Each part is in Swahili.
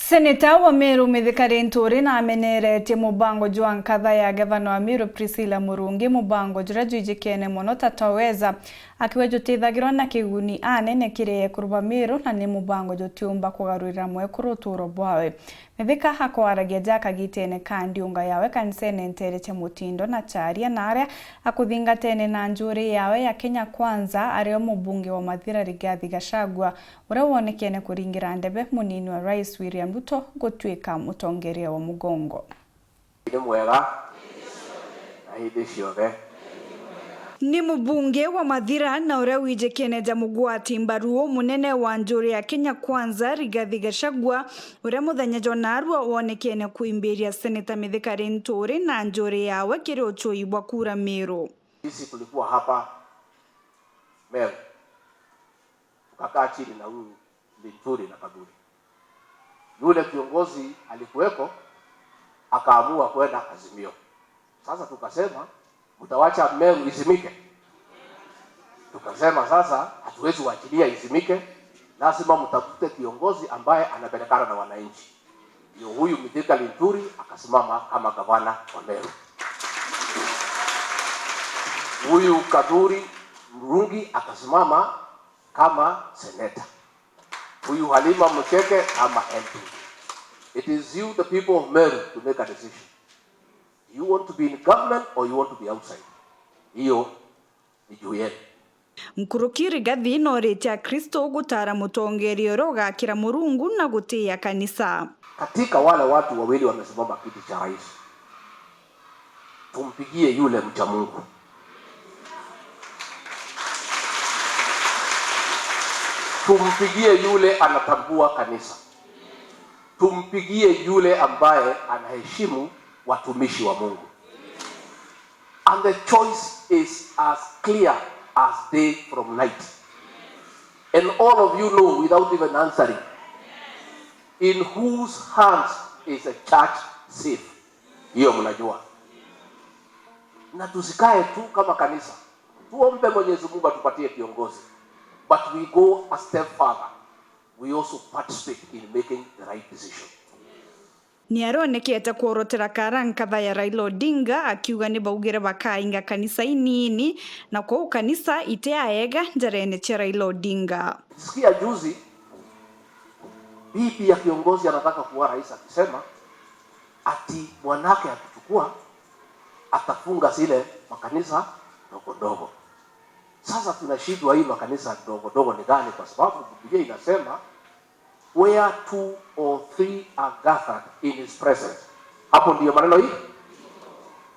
Seneta wa Meru Mithikari Nturi na ameneretie mubango jwa nkatha ya gavana wa Meru Priscilla Murungi mubango jura jwijikene muno ta TWAWEZA akiwa jutithagirwa na kiguni anene kirie kuruba Meru na ni mubango jutiumba kugarurira mwekuru uturo bwawe. Mithika hakwaragia jaka gitene kandi unga yawe kanisene ntere cha mutindo na charia na aria akuthingatene na njuri yawe ya Kenya Kwanza ario mubunge wa Mathira Rigathi Gachagua uria wonekene kuringira ndebe munini wa Rais William Ruto gutwika mutongeria wa mugongo. Ni mubunge wa Mathira na uria wijekene jamugwati mbaruo munene wa njuri ya Kenya Kwanza Rigathi Gachagua uria muthenya jonarua wonekene kuimbiria seneta Mithikari Nturi na njuri yawe kiri uchoibwa kura Meru. Sisi tulikuwa hapa Meru tukakaa chini na huyu Linturi na Kaburi. Yule kiongozi alikuweko akaamua kwenda Azimio. Sasa tukasema mtawacha Meru izimike. Tukasema sasa hatuwezi kuachilia izimike, lazima mtafute kiongozi ambaye anapelekana na wananchi. Ndio huyu Mithikari Nturi akasimama kama gavana wa Meru. Huyu Kaburi Murungi akasimama kama seneta. Huyu Halima Mcheke kama MP. It is you, the people of Meru, to make a decision. You want to be in government or you want to be outside? Hiyo ni juu yenu. Mkuruki Rigathi norete Kristo gutara mutongerio roga kira Murungu na gutia kanisa. Katika wale watu wawili wamesimama kiti cha rais, tumpigie yule mcha Mungu. Tumpigie yule anatambua kanisa. Tumpigie yule ambaye anaheshimu watumishi wa Mungu. And the choice is as clear as day from night. And all of you know without even answering, in whose hands is a church safe. Hiyo mnajua. Na tusikae tu kama kanisa. Tuombe Mwenyezi Mungu atupatie kiongozi. But we go a step further. We also participate in making the right decision. Ni aronekete kuorotera karankatha ya Raila Odinga akiuga ni baugire bakainga kanisa inini na kwa kanisa iteaega njarene cha Raila Odinga. Sikia juzi bibi ya kiongozi anataka kuwa rais akisema ati mwanake akichukua atafunga zile makanisa ndogo ndogo. Sasa tunashindwa hii makanisa ndogo ndogo ni gani, kwa sababu Biblia inasema where 2 or 3 are gathered in his presence. Hapo ndio maneno hii.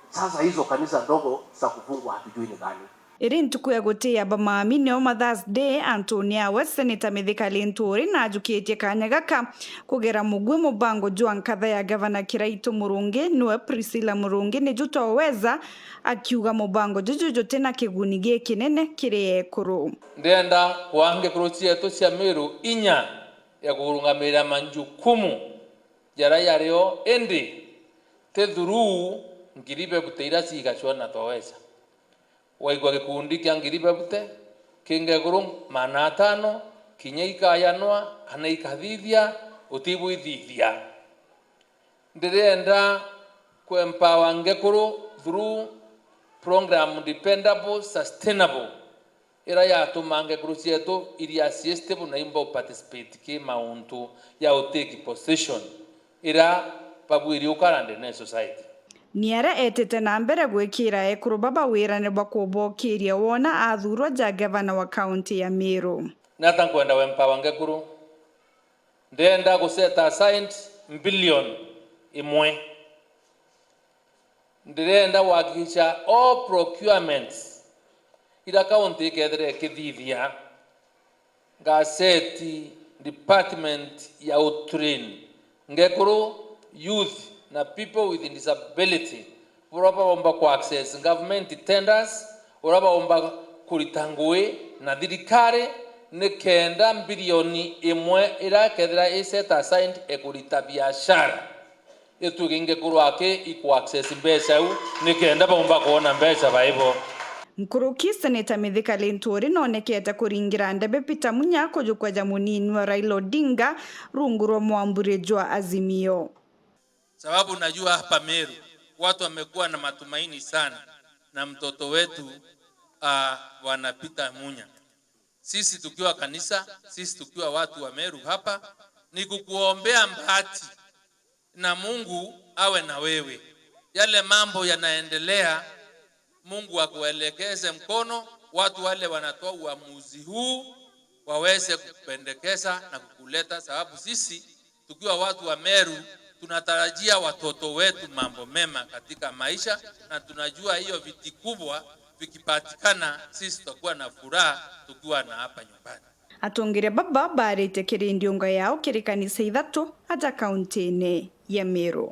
Sasa hizo kanisa ndogo za kufungwa hatujui ni gani. Irintuku ya gutia bamaamini o Mother's Day Antonia wa Seneta Mithikari Nturi na ajukitie kanya gaka kugera mugwi mubango jwa nkatha ya gavana Kiraitu Murungi niwe Priscilla Murungi ni ju TWAWEZA akiuga mubango juju tena kiguni kinene kiri ekuru. Ndenda kuange kuruchia to cia Meru inya ya kurungamira manjukumu jara yario endi te thuru ngiribe buteira cigacwa na TWAWEZA. Waigwa gikundi kia ngiribe bute kingeguru mana 5 kinya ikayanwa kana ikathithia utibu ithithia. Ndirenda ku empower ngekuru through program dependable sustainable ira yatuma ngekuru cietu iria system na imbo participate ki mauntu ya uteki position ira pabwiri ukarande na society. Niara etete na mbere gwikira ekuru baba wirane bakubokiria wona athurwa ja gavana wa kaunti ya Meru. Nata kwenda wempower ngekuru ndenda guseta aside billion imwe. Ndirenda wakisha all procurements ila kaunti kedre kithithia gaseti department ya utrain ngekuru youth na people with disability uraba omba ku access government tenders uraba omba kuritangwe na thirikari ne kenda bilioni imwe ira kedra iseta assigned ekurita biashara etuginge kurwake iku access mbesa u ne kenda bomba kuona mbesa baibo. Nkuruki Seneta Mithika Linturi nonekete kuringira ndebe Peter Munya kujukweja munini wa Raila Odinga rungu rwa mwambure jwa Azimio. Sababu najua hapa Meru watu wamekuwa na matumaini sana na mtoto wetu Bwana Peter Munya. Sisi tukiwa kanisa, sisi tukiwa watu wa Meru hapa, ni kukuombea mbati na Mungu awe na wewe. Yale mambo yanaendelea, Mungu akuelekeze mkono, watu wale wanatoa uamuzi huu waweze kupendekeza na kukuleta, sababu sisi tukiwa watu wa Meru tunatarajia watoto wetu mambo mema katika maisha, na tunajua hiyo viti kubwa vikipatikana sisi tutakuwa na furaha tukiwa na hapa nyumbani. Atongire baba barite kirindionga yao kiri kanisa ithatu aja kaunti-ini ya Meru.